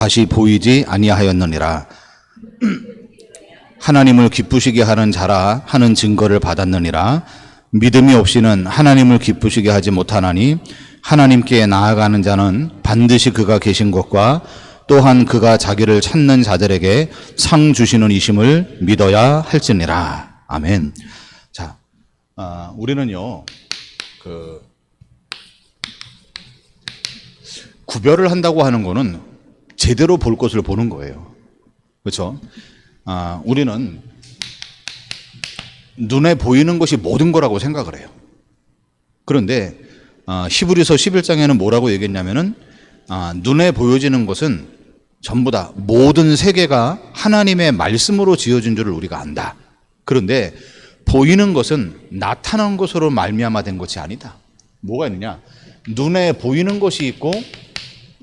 다시 보이지 아니하였느니라. 하나님을 기쁘시게 하는 자라 하는 증거를 받았느니라. 믿음이 없이는 하나님을 기쁘시게 하지 못하나니 하나님께 나아가는 자는 반드시 그가 계신 것과 또한 그가 자기를 찾는 자들에게 상 주시는 이심을 믿어야 할지니라. 아멘. 자, 우리는요, 구별을 한다고 하는 거는 제대로 볼 것을 보는 거예요. 그렇죠? 우리는 눈에 보이는 것이 모든 거라고 생각을 해요. 그런데 히브리서 11장에는 뭐라고 얘기했냐면은 눈에 보여지는 것은 전부 다 모든 세계가 하나님의 말씀으로 지어진 줄을 우리가 안다. 그런데 보이는 것은 나타난 것으로 말미암아 된 것이 아니다. 뭐가 있느냐? 눈에 보이는 것이 있고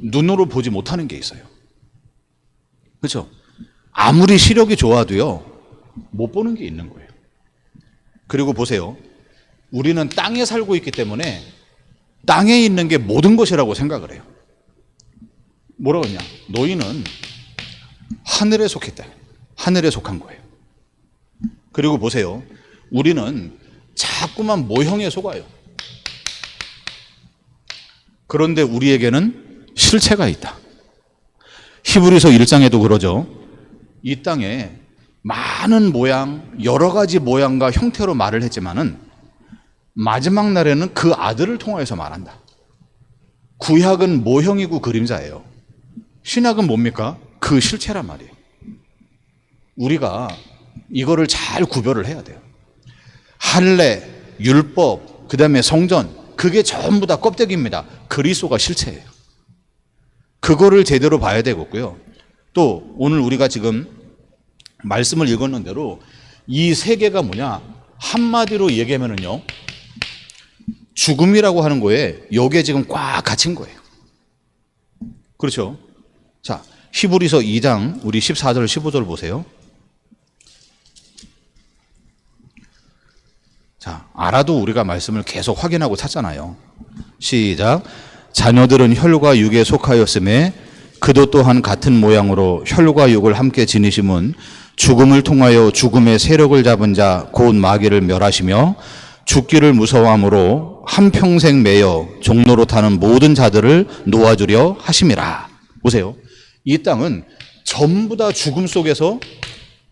눈으로 보지 못하는 게 있어요. 그렇죠? 아무리 시력이 좋아도요, 못 보는 게 있는 거예요. 그리고 보세요. 우리는 땅에 살고 있기 때문에 땅에 있는 게 모든 것이라고 생각을 해요. 뭐라고 했냐? 너희는 하늘에 속했다. 하늘에 속한 거예요. 그리고 보세요. 우리는 자꾸만 모형에 속아요. 그런데 우리에게는 실체가 있다. 히브리서 1장에도 그러죠. 이 땅에 많은 모양, 여러 가지 모양과 형태로 말을 했지만은 마지막 날에는 그 아들을 통하여서 말한다. 구약은 모형이고 그림자예요. 신약은 뭡니까? 그 실체란 말이에요. 우리가 이거를 잘 구별을 해야 돼요. 할례, 율법, 그 다음에 성전, 그게 전부 다 껍데기입니다. 그리스도가 실체예요. 그거를 제대로 봐야 되겠고요. 또 오늘 우리가 지금 말씀을 읽었는 대로 이 세계가 뭐냐? 한마디로 얘기하면은요, 죽음이라고 하는 거에 여기에 지금 꽉 갇힌 거예요. 그렇죠? 자, 히브리서 2장 우리 14절 15절 보세요. 자, 알아도 우리가 말씀을 계속 확인하고 찾잖아요. 시작. 자녀들은 혈과 육에 속하였음에 그도 또한 같은 모양으로 혈과 육을 함께 지니심은 죽음을 통하여 죽음의 세력을 잡은 자 곧 마귀를 멸하시며 죽기를 무서워함으로 한평생 매여 종로로 타는 모든 자들을 놓아주려 하심이라. 보세요. 이 땅은 전부 다 죽음 속에서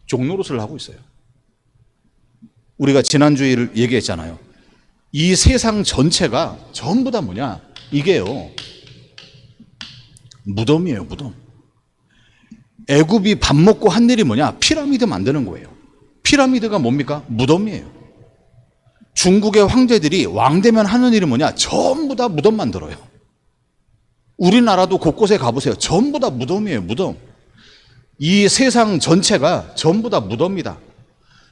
종노릇을 하고 있어요. 우리가 지난주에 얘기했잖아요. 이 세상 전체가 전부 다 뭐냐? 이게요, 무덤이에요, 무덤. 애굽이 밥 먹고 한 일이 뭐냐? 피라미드 만드는 거예요. 피라미드가 뭡니까? 무덤이에요. 중국의 황제들이 왕 되면 하는 일이 뭐냐? 전부 다 무덤 만들어요. 우리나라도 곳곳에 가보세요. 전부 다 무덤이에요, 무덤. 이 세상 전체가 전부 다 무덤이다.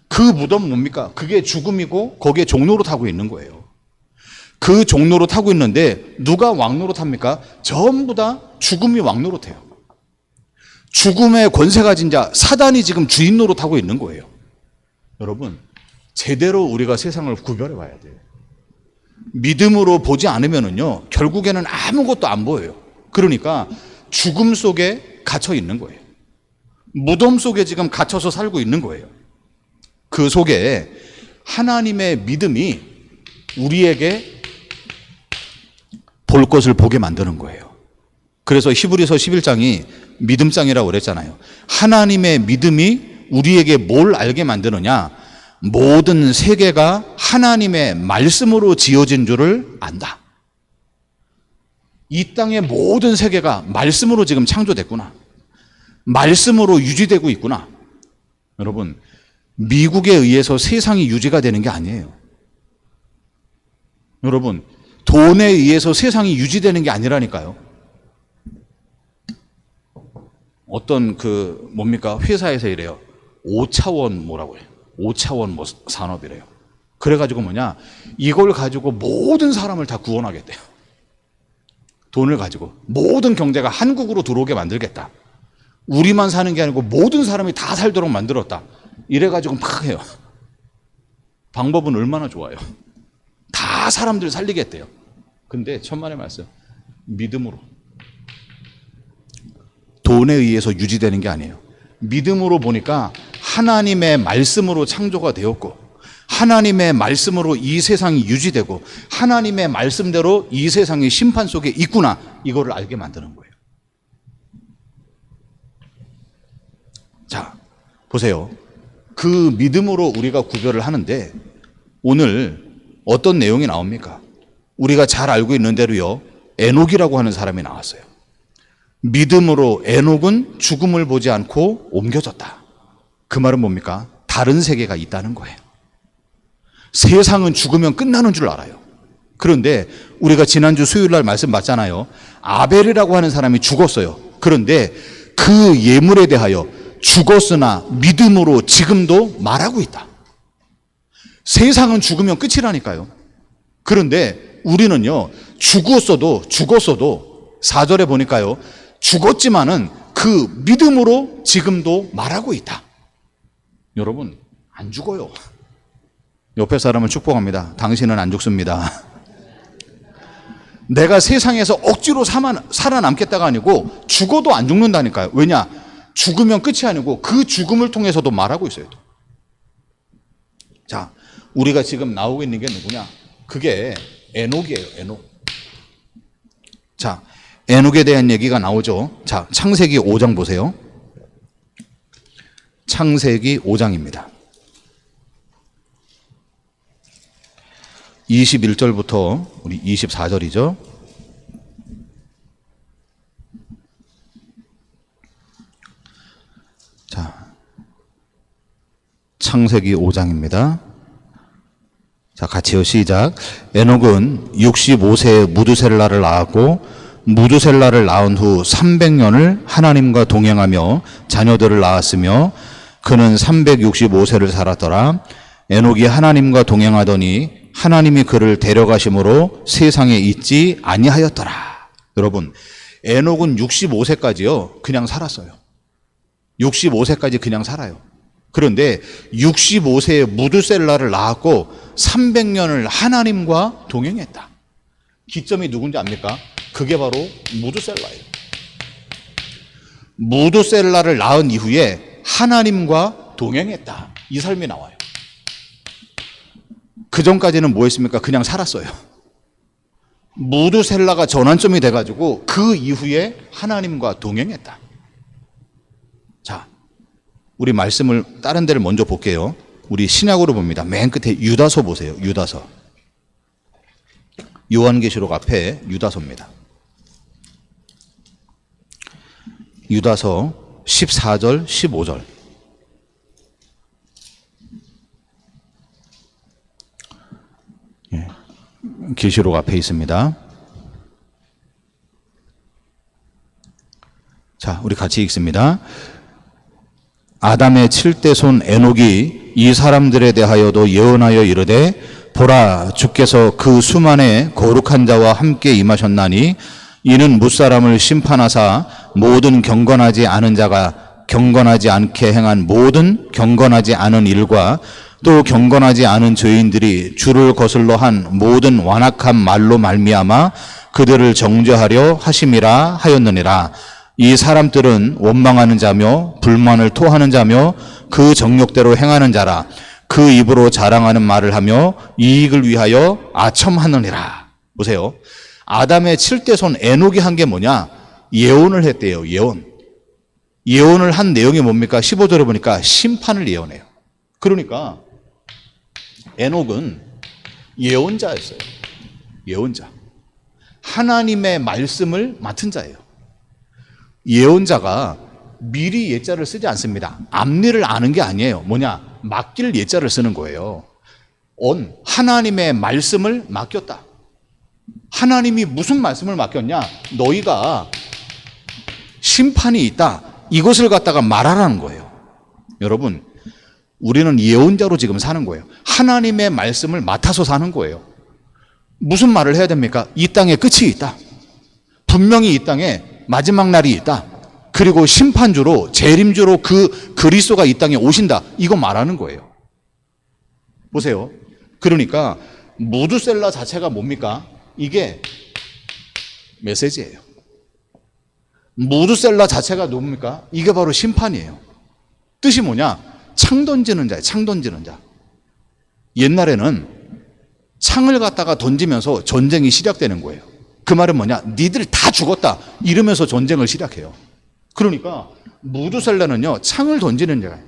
그 무덤은 뭡니까? 그게 죽음이고 거기에 종로로 타고 있는 거예요. 그 종로로 타고 있는데 누가 왕노로 탑니까? 전부 다 죽음이 왕노로 타요. 죽음의 권세 가진 자 사단이 지금 주인노로 타고 있는 거예요. 여러분, 제대로 우리가 세상을 구별해 봐야 돼요. 믿음으로 보지 않으면은요, 결국에는 아무것도 안 보여요. 그러니까 죽음 속에 갇혀 있는 거예요. 무덤 속에 지금 갇혀서 살고 있는 거예요. 그 속에 하나님의 믿음이 우리에게 볼 것을 보게 만드는 거예요. 그래서 히브리서 11장이 믿음장이라고 그랬잖아요. 하나님의 믿음이 우리에게 뭘 알게 만드느냐? 모든 세계가 하나님의 말씀으로 지어진 줄을 안다. 이 땅의 모든 세계가 말씀으로 지금 창조됐구나. 말씀으로 유지되고 있구나. 여러분, 미국에 의해서 세상이 유지가 되는 게 아니에요. 여러분, 돈에 의해서 세상이 유지되는 게 아니라니까요. 어떤 뭡니까? 회사에서 이래요. 5차원 뭐라고 해요? 5차원 뭐 산업이래요. 그래가지고 뭐냐? 이걸 가지고 모든 사람을 다 구원하겠대요. 돈을 가지고 모든 경제가 한국으로 들어오게 만들겠다. 우리만 사는 게 아니고 모든 사람이 다 살도록 만들었다. 이래가지고 막 해요. 방법은 얼마나 좋아요. 다 사람들 살리겠대요. 근데 천만의 말씀, 믿음으로. 돈에 의해서 유지되는 게 아니에요. 믿음으로 보니까 하나님의 말씀으로 창조가 되었고, 하나님의 말씀으로 이 세상이 유지되고, 하나님의 말씀대로 이 세상이 심판 속에 있구나, 이거를 알게 만드는 거예요. 자, 보세요. 그 믿음으로 우리가 구별을 하는데 오늘 어떤 내용이 나옵니까? 우리가 잘 알고 있는 대로요, 에녹이라고 하는 사람이 나왔어요. 믿음으로 에녹은 죽음을 보지 않고 옮겨졌다. 그 말은 뭡니까? 다른 세계가 있다는 거예요. 세상은 죽으면 끝나는 줄 알아요. 그런데 우리가 지난주 수요일 날 말씀 봤잖아요. 아벨이라고 하는 사람이 죽었어요. 그런데 그 예물에 대하여 죽었으나 믿음으로 지금도 말하고 있다. 세상은 죽으면 끝이라니까요. 그런데 우리는요, 죽었어도 4절에 보니까요, 죽었지만은 그 믿음으로 지금도 말하고 있다. 여러분, 안 죽어요. 옆에 사람을 축복합니다. 당신은 안 죽습니다. 내가 세상에서 억지로 살아남겠다가 아니고 죽어도 안 죽는다니까요. 왜냐? 죽으면 끝이 아니고 그 죽음을 통해서도 말하고 있어요. 자, 우리가 지금 나오고 있는 게 누구냐? 그게 에녹이에요. 에녹. 자, 에녹에 대한 얘기가 나오죠. 자, 창세기 5장 보세요. 창세기 5장입니다. 21절부터 우리 24절이죠. 자, 창세기 5장입니다. 자, 같이요. 시작. 에녹은 65세에 무두셀라를 낳았고 무두셀라를 낳은 후 300년을 하나님과 동행하며 자녀들을 낳았으며 그는 365세를 살았더라. 에녹이 하나님과 동행하더니 하나님이 그를 데려가심으로 세상에 있지 아니하였더라. 여러분, 에녹은 65세까지요 그냥 살았어요. 65세까지 그냥 살아요. 그런데 65세에 무두셀라를 낳았고 300년을 하나님과 동행했다. 기점이 누군지 압니까? 그게 바로 무두셀라예요. 무두셀라를 낳은 이후에 하나님과 동행했다. 이 삶이 나와요. 그 전까지는 뭐 했습니까? 그냥 살았어요. 무두셀라가 전환점이 돼가지고 그 이후에 하나님과 동행했다. 자, 우리 말씀을 다른 데를 먼저 볼게요. 우리 신약으로 봅니다. 맨 끝에 유다서 보세요. 유다서. 요한계시록 앞에 유다서입니다. 유다서 14절, 15절. 계시록 앞에 있습니다. 자, 우리 같이 읽습니다. 아담의 7대 손 에녹이 이 사람들에 대하여도 예언하여 이르되 보라, 주께서 그 수만의 거룩한 자와 함께 임하셨나니 이는 무사람을 심판하사 모든 경건하지 않은 자가 경건하지 않게 행한 모든 경건하지 않은 일과 또 경건하지 않은 죄인들이 주를 거슬러 한 모든 완악한 말로 말미암아 그들을 정죄하려 하심이라 하였느니라. 이 사람들은 원망하는 자며 불만을 토하는 자며 그 정욕대로 행하는 자라. 그 입으로 자랑하는 말을 하며 이익을 위하여 아첨하느니라. 보세요. 아담의 7대 손 에녹이 한 게 뭐냐? 예언을 했대요. 예언. 예언을 한 내용이 뭡니까? 15절에 보니까 심판을 예언해요. 그러니까 에녹은 예언자였어요. 예언자. 하나님의 말씀을 맡은 자예요. 예언자가 미리 예자를 쓰지 않습니다. 앞일을 아는 게 아니에요. 뭐냐? 맡길 예자를 쓰는 거예요. 하나님의 말씀을 맡겼다. 하나님이 무슨 말씀을 맡겼냐? 너희가 심판이 있다. 이것을 갖다가 말하라는 거예요. 여러분, 우리는 예언자로 지금 사는 거예요. 하나님의 말씀을 맡아서 사는 거예요. 무슨 말을 해야 됩니까? 이 땅에 끝이 있다. 분명히 이 땅에 마지막 날이 있다. 그리고 심판주로, 재림주로 그 그리스도가 이 땅에 오신다. 이거 말하는 거예요. 보세요. 그러니까 무두셀라 자체가 뭡니까? 이게 메시지예요. 무드셀라 자체가 뭡니까? 이게 바로 심판이에요. 뜻이 뭐냐? 창 던지는 자예요. 창 던지는 자. 옛날에는 창을 갖다가 던지면서 전쟁이 시작되는 거예요. 그 말은 뭐냐? 니들 다 죽었다 이러면서 전쟁을 시작해요. 그러니까 무드셀라는요, 창을 던지는 자예요.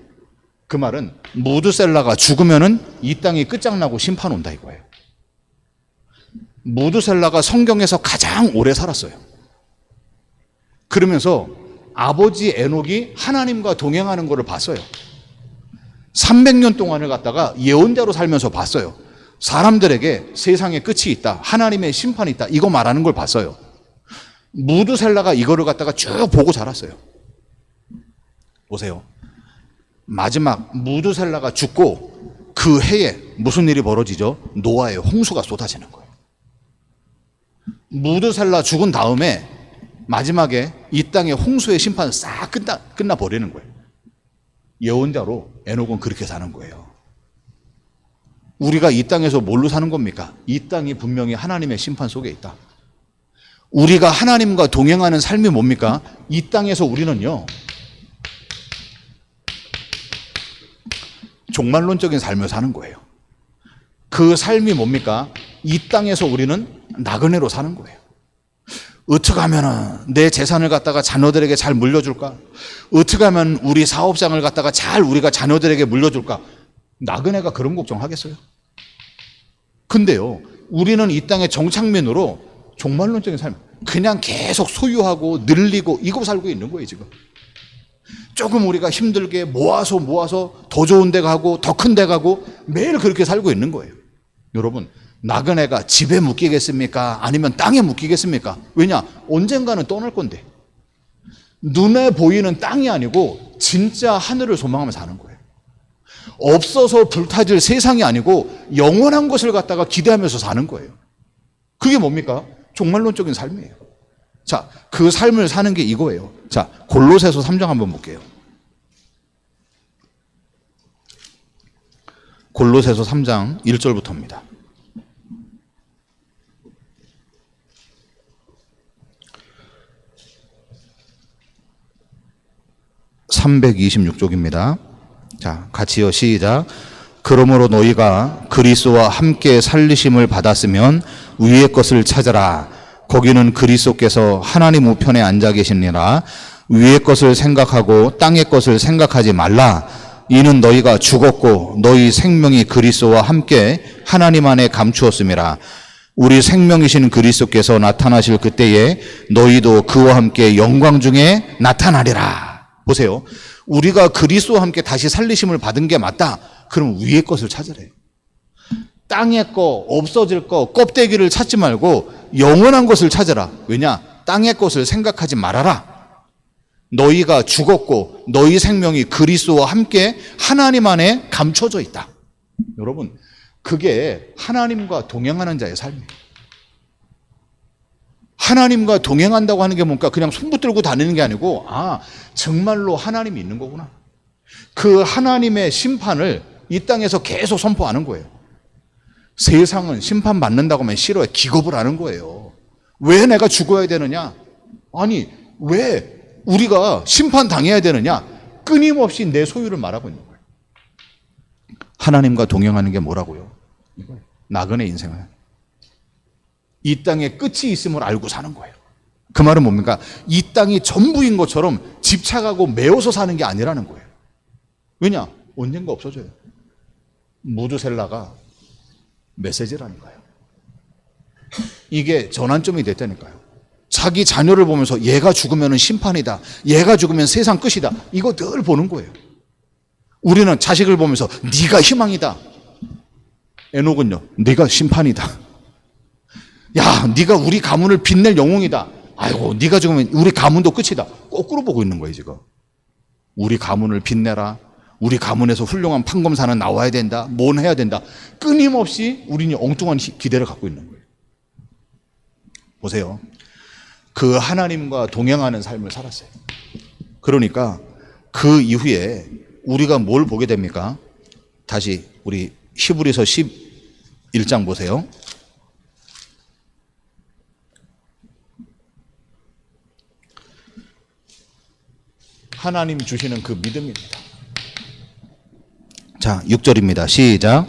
그 말은 무드셀라가 죽으면은 이 땅이 끝장나고 심판 온다 이거예요. 무드셀라가 성경에서 가장 오래 살았어요. 그러면서 아버지 에녹이 하나님과 동행하는 것을 봤어요. 300년 동안을 갖다가 예언자로 살면서 봤어요. 사람들에게 세상에 끝이 있다, 하나님의 심판이 있다, 이거 말하는 걸 봤어요. 무드셀라가 이거를 갖다가 쭉 보고 자랐어요. 보세요. 마지막 무드셀라가 죽고 그 해에 무슨 일이 벌어지죠? 노아의 홍수가 쏟아지는 거예요. 무드셀라 죽은 다음에 마지막에 이 땅의 홍수의 심판 싹 끝나버리는 거예요. 예언자로 에녹은 그렇게 사는 거예요. 우리가 이 땅에서 뭘로 사는 겁니까? 이 땅이 분명히 하나님의 심판 속에 있다. 우리가 하나님과 동행하는 삶이 뭡니까? 이 땅에서 우리는요, 종말론적인 삶을 사는 거예요. 그 삶이 뭡니까? 이 땅에서 우리는 나그네로 사는 거예요. 어떻게 하면 내 재산을 갖다가 자녀들에게 잘 물려줄까? 어떻게 하면 우리 사업장을 갖다가 잘 우리가 자녀들에게 물려줄까? 나그네가 그런 걱정하겠어요? 근데요, 우리는 이 땅의 정착민으로 종말론적인 삶, 그냥 계속 소유하고 늘리고 이거 살고 있는 거예요, 지금. 조금 우리가 힘들게 모아서 더 좋은 데 가고 더 큰 데 가고 매일 그렇게 살고 있는 거예요. 여러분, 나그네가 집에 묶이겠습니까? 아니면 땅에 묶이겠습니까? 왜냐? 언젠가는 떠날 건데. 눈에 보이는 땅이 아니고 진짜 하늘을 소망하며 사는 거예요. 없어서 불타질 세상이 아니고 영원한 것을 갖다가 기대하면서 사는 거예요. 그게 뭡니까? 종말론적인 삶이에요. 자, 그 삶을 사는 게 이거예요. 자, 골로새서 3장 한번 볼게요. 골로새서 3장 1절부터입니다. (326쪽입니다) 자, 같이요. 시작. 그러므로 너희가 그리스도와 함께 살리심을 받았으면 위의 것을 찾아라. 거기는 그리스도께서 하나님 우편에 앉아 계시니라. 위의 것을 생각하고 땅의 것을 생각하지 말라. 이는 너희가 죽었고 너희 생명이 그리스도와 함께 하나님 안에 감추었음이라. 우리 생명이신 그리스도께서 나타나실 그때에 너희도 그와 함께 영광 중에 나타나리라. 보세요. 우리가 그리스도와 함께 다시 살리심을 받은 게 맞다. 그럼 위의 것을 찾으래요. 땅의 거, 없어질 거, 껍데기를 찾지 말고 영원한 것을 찾으라. 왜냐? 땅의 것을 생각하지 말아라. 너희가 죽었고 너희 생명이 그리스도와 함께 하나님 안에 감춰져 있다. 여러분, 그게 하나님과 동행하는 자의 삶이에요. 하나님과 동행한다고 하는 게 뭔가 그냥 손 붙들고 다니는 게 아니고, 아, 정말로 하나님이 있는 거구나. 그 하나님의 심판을 이 땅에서 계속 선포하는 거예요. 세상은 심판받는다고 하면 싫어해. 기겁을 하는 거예요. 왜 내가 죽어야 되느냐? 아니, 왜 우리가 심판당해야 되느냐? 끊임없이 내 소유를 말하고 있는 거예요. 하나님과 동행하는 게 뭐라고요? 이거예요. 나그네 인생은. 이 땅에 끝이 있음을 알고 사는 거예요. 그 말은 뭡니까? 이 땅이 전부인 것처럼 집착하고 매어서 사는 게 아니라는 거예요. 왜냐? 언젠가 없어져요. 무드셀라가 메시지라니까요. 이게 전환점이 됐다니까요. 자기 자녀를 보면서 얘가 죽으면 심판이다, 얘가 죽으면 세상 끝이다, 이거 늘 보는 거예요. 우리는 자식을 보면서 네가 희망이다. 에녹은요, 네가 심판이다. 야, 네가 우리 가문을 빛낼 영웅이다. 아이고, 네가 죽으면 우리 가문도 끝이다. 거꾸로 보고 있는 거예요, 지금. 우리 가문을 빛내라. 우리 가문에서 훌륭한 판검사는 나와야 된다. 뭔 해야 된다. 끊임없이 우리는 엉뚱한 기대를 갖고 있는 거예요. 보세요. 그 하나님과 동행하는 삶을 살았어요. 그러니까 그 이후에 우리가 뭘 보게 됩니까? 다시 우리 히브리서 11장 보세요. 하나님 주시는 그 믿음입니다. 자, 6절입니다. 시작.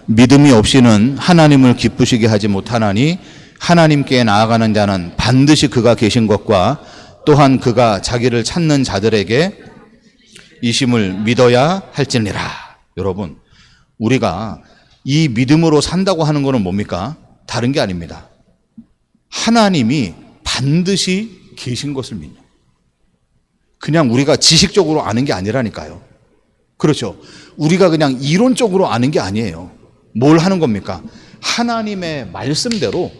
믿음이 없이는 하나님을 기쁘시게 하지 못하나니 하나님께 나아가는 자는 반드시 그가 계신 것과 또한 그가 자기를 찾는 자들에게 이심을 믿어야 할지니라. 여러분, 우리가 이 믿음으로 산다고 하는 것은 뭡니까? 다른 게 아닙니다. 하나님이 반드시 계신 것을 믿는. 그냥 우리가 지식적으로 아는 게 아니라니까요. 그렇죠. 우리가 그냥 이론적으로 아는 게 아니에요. 뭘 하는 겁니까? 하나님의 말씀대로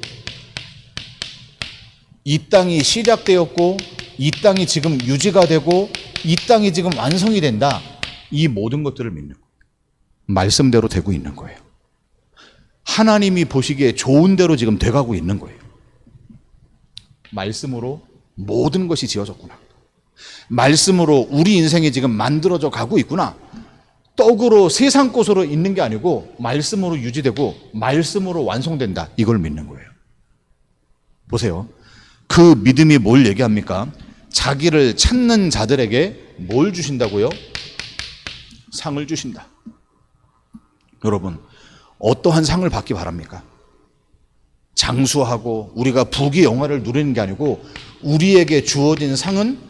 이 땅이 시작되었고 이 땅이 지금 유지가 되고 이 땅이 지금 완성이 된다. 이 모든 것들을 믿는 거예요. 말씀대로 되고 있는 거예요. 하나님이 보시기에 좋은 대로 지금 돼가고 있는 거예요. 말씀으로 모든 것이 지어졌구나. 말씀으로 우리 인생이 지금 만들어져 가고 있구나. 떡으로 세상 것으로 있는 게 아니고 말씀으로 유지되고 말씀으로 완성된다. 이걸 믿는 거예요. 보세요. 그 믿음이 뭘 얘기합니까? 자기를 찾는 자들에게 뭘 주신다고요? 상을 주신다. 여러분, 어떠한 상을 받기 바랍니까? 장수하고 우리가 부귀 영화를 누리는 게 아니고 우리에게 주어진 상은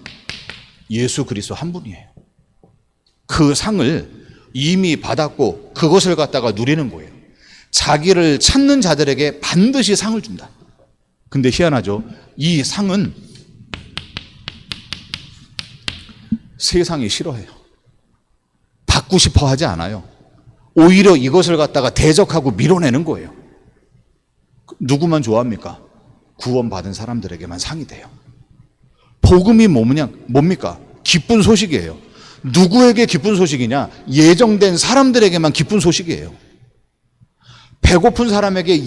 예수 그리스도 한 분이에요. 그 상을 이미 받았고 그것을 갖다가 누리는 거예요. 자기를 찾는 자들에게 반드시 상을 준다. 근데 희한하죠. 이 상은 세상이 싫어해요. 받고 싶어 하지 않아요. 오히려 이것을 갖다가 대적하고 밀어내는 거예요. 누구만 좋아합니까? 구원받은 사람들에게만 상이 돼요. 복음이 뭡니까? 기쁜 소식이에요. 누구에게 기쁜 소식이냐? 예정된 사람들에게만 기쁜 소식이에요. 배고픈 사람에게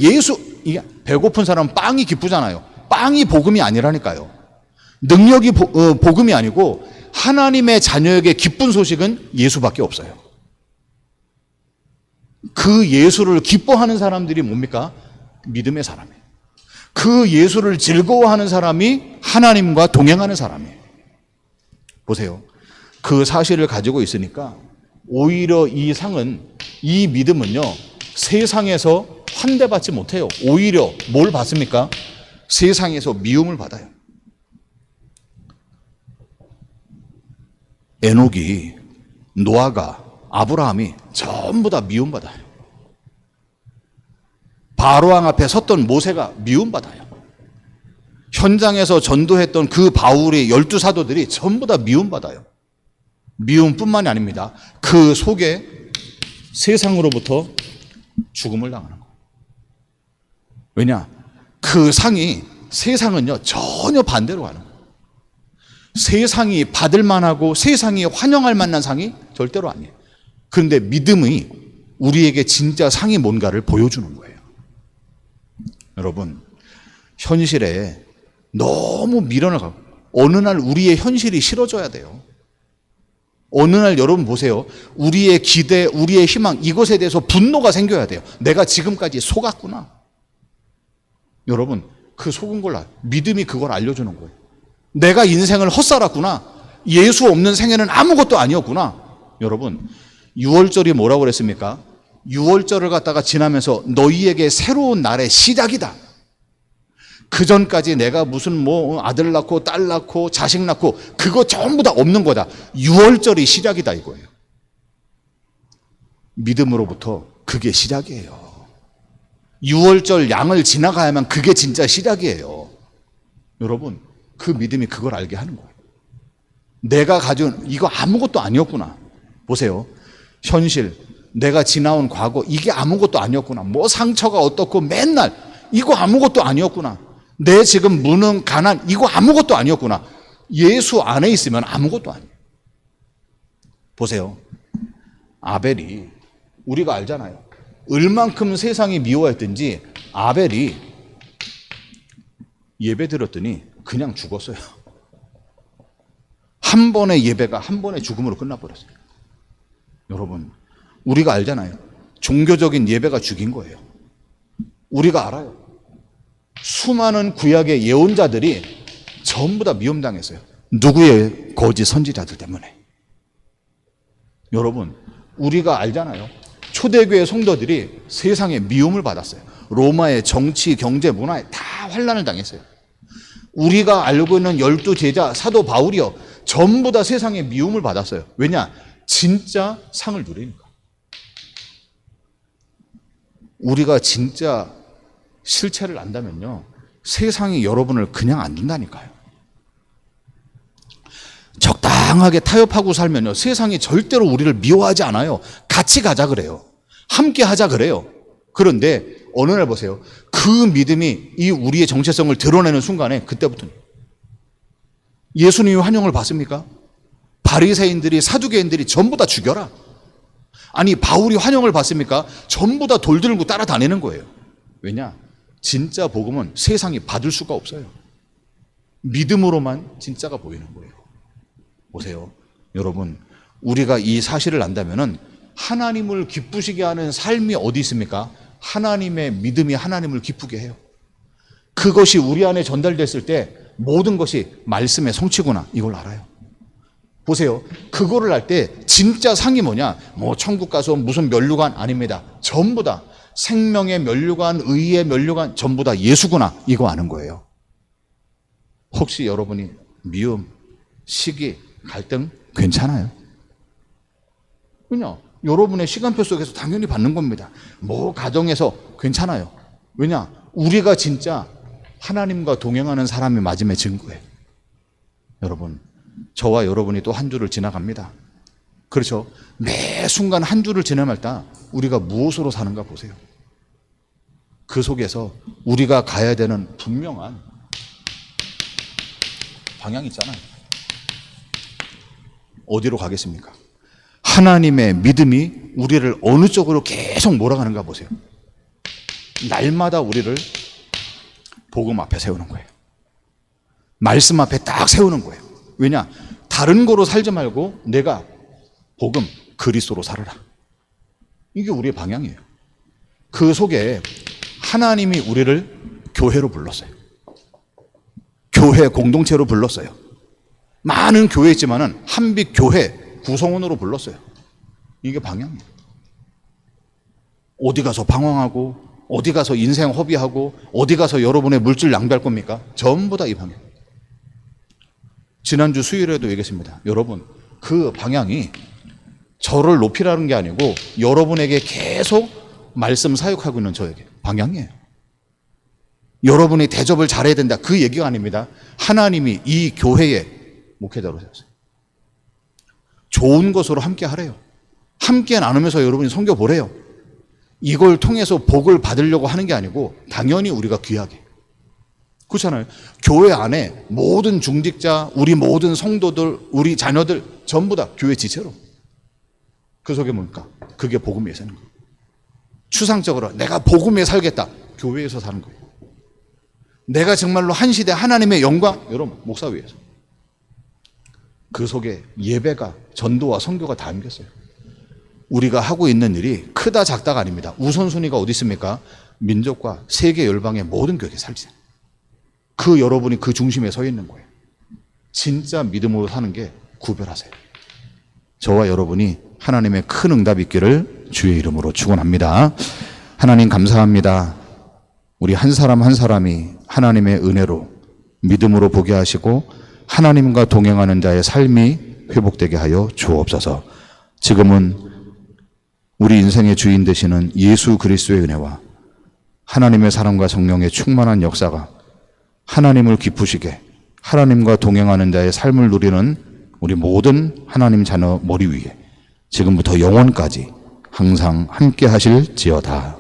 배고픈 사람은 빵이 기쁘잖아요. 빵이 복음이 아니라니까요. 능력이 복음이 아니고 하나님의 자녀에게 기쁜 소식은 예수밖에 없어요. 그 예수를 기뻐하는 사람들이 뭡니까? 믿음의 사람이에요. 그 예수를 즐거워하는 사람이 하나님과 동행하는 사람이에요. 보세요. 그 사실을 가지고 있으니까 오히려 이 상은, 이 믿음은요, 세상에서 환대받지 못해요. 오히려 뭘 받습니까? 세상에서 미움을 받아요. 에녹이, 노아가, 아브라함이 전부 다 미움받아요. 바로왕 앞에 섰던 모세가 미움받아요. 현장에서 전도했던 그 바울의 12사도들이 전부 다 미움받아요. 미움뿐만이 아닙니다. 그 속에 세상으로부터 죽음을 당하는 거예요. 왜냐? 그 상이, 세상은요 전혀 반대로 가는 거예요. 세상이 받을 만하고 세상이 환영할 만한 상이 절대로 아니에요. 그런데 믿음이 우리에게 진짜 상이 뭔가를 보여주는 거예요. 여러분, 현실에 너무 밀어나가고 어느 날 우리의 현실이 싫어져야 돼요. 어느 날 여러분 보세요. 우리의 기대, 우리의 희망, 이것에 대해서 분노가 생겨야 돼요. 내가 지금까지 속았구나. 여러분, 그 속은 걸 믿음이 그걸 알려주는 거예요. 내가 인생을 헛살았구나. 예수 없는 생애는 아무것도 아니었구나. 여러분, 6월절이 뭐라고 그랬습니까? 6월절을 갖다가 지나면서 너희에게 새로운 날의 시작이다. 그 전까지 내가 무슨 아들 낳고 딸 낳고 자식 낳고 그거 전부 다 없는 거다. 6월절이 시작이다 이거예요. 믿음으로부터 그게 시작이에요. 6월절 양을 지나가야만 그게 진짜 시작이에요. 여러분, 그 믿음이 그걸 알게 하는 거예요. 내가 가진 이거 아무것도 아니었구나. 보세요. 현실, 내가 지나온 과거, 이게 아무것도 아니었구나. 상처가 어떻고 맨날 이거 아무것도 아니었구나. 내 지금 무능, 가난, 이거 아무것도 아니었구나. 예수 안에 있으면 아무것도 아니에요. 보세요. 아벨이, 우리가 알잖아요. 얼만큼 세상이 미워했든지 아벨이 예배 드렸더니 그냥 죽었어요. 한 번의 예배가 한 번의 죽음으로 끝나버렸어요. 여러분, 우리가 알잖아요. 종교적인 예배가 죽인 거예요. 우리가 알아요. 수많은 구약의 예언자들이 전부 다 미움당했어요. 누구의 거짓 선지자들 때문에. 여러분, 우리가 알잖아요. 초대교회 성도들이 세상에 미움을 받았어요. 로마의 정치, 경제, 문화에 다 환난을 당했어요. 우리가 알고 있는 12제자 사도 바울이요, 전부 다 세상에 미움을 받았어요. 왜냐? 진짜 상을 누리니까. 우리가 진짜 실체를 안다면요, 세상이 여러분을 그냥 안 둔다니까요. 적당하게 타협하고 살면요, 세상이 절대로 우리를 미워하지 않아요. 같이 가자 그래요. 함께 하자 그래요. 그런데 어느 날 보세요. 그 믿음이 이 우리의 정체성을 드러내는 순간에, 그때부터는 예수님의 환영을 받습니까? 바리새인들이, 사두개인들이 전부 다 죽여라. 아니, 바울이 환영을 받습니까? 전부 다 돌 들고 따라다니는 거예요. 왜냐? 진짜 복음은 세상이 받을 수가 없어요. 믿음으로만 진짜가 보이는 거예요. 보세요. 여러분, 우리가 이 사실을 안다면은 하나님을 기쁘시게 하는 삶이 어디 있습니까? 하나님의 믿음이 하나님을 기쁘게 해요. 그것이 우리 안에 전달됐을 때 모든 것이 말씀의 성취구나, 이걸 알아요. 보세요. 그거를 할 때 진짜 상이 뭐냐? 뭐 천국 가서 무슨 면류관 아닙니다. 전부 다 생명의 면류관, 의의 면류관, 전부 다 예수구나, 이거 아는 거예요. 혹시 여러분이 미움, 시기, 갈등 괜찮아요? 그냥 여러분의 시간표 속에서 당연히 받는 겁니다. 뭐 가정에서 괜찮아요. 왜냐? 우리가 진짜 하나님과 동행하는 사람이 맞음의 증거예요. 여러분, 저와 여러분이 또 한 주를 지나갑니다. 그렇죠? 매 순간 한 주를 지나갈 때 우리가 무엇으로 사는가 보세요. 그 속에서 우리가 가야 되는 분명한 방향이 있잖아요. 어디로 가겠습니까? 하나님의 믿음이 우리를 어느 쪽으로 계속 몰아가는가 보세요. 날마다 우리를 복음 앞에 세우는 거예요. 말씀 앞에 딱 세우는 거예요. 왜냐? 다른 거로 살지 말고 내가 복음, 그리스도로 살아라. 이게 우리의 방향이에요. 그 속에 하나님이 우리를 교회로 불렀어요. 교회 공동체로 불렀어요. 많은 교회 있지만은 한빛 교회 구성원으로 불렀어요. 이게 방향이에요. 어디 가서 방황하고, 어디 가서 인생 허비하고, 어디 가서 여러분의 물질 낭비할 겁니까? 전부 다 이 방향. 지난주 수요일에도 얘기했습니다. 여러분, 그 방향이 저를 높이라는 게 아니고 여러분에게 계속 말씀 사역하고 있는 저에게 방향이에요. 여러분이 대접을 잘해야 된다, 그 얘기가 아닙니다. 하나님이 이 교회에 목회자로 세웠어요. 좋은 것으로 함께 하래요. 함께 나누면서 여러분이 섬겨 보래요. 이걸 통해서 복을 받으려고 하는 게 아니고 당연히 우리가 귀하게. 그렇잖아요. 교회 안에 모든 중직자, 우리 모든 성도들, 우리 자녀들 전부 다 교회 지체로. 그 속에 뭡니까? 그게 복음 위에 사는 거예요. 추상적으로 내가 복음 위에 살겠다. 교회에서 사는 거예요. 내가 정말로 한 시대 하나님의 영광, 여러분 목사 위에서. 그 속에 예배가, 전도와 선교가 다 담겼어요. 우리가 하고 있는 일이 크다 작다가 아닙니다. 우선순위가 어디 있습니까? 민족과 세계 열방의 모든 교회에 살지. 그 여러분이 그 중심에 서 있는 거예요. 진짜 믿음으로 사는 게 구별하세요. 저와 여러분이 하나님의 큰 응답 있기를 주의 이름으로 축원합니다. 하나님 감사합니다. 우리 한 사람 한 사람이 하나님의 은혜로 믿음으로 보게 하시고 하나님과 동행하는 자의 삶이 회복되게 하여 주옵소서. 지금은 우리 인생의 주인 되시는 예수 그리스도의 은혜와 하나님의 사랑과 성령의 충만한 역사가 하나님을 기쁘시게 하나님과 동행하는 자의 삶을 누리는 우리 모든 하나님 자녀 머리 위에 지금부터 영원까지 항상 함께 하실지어다.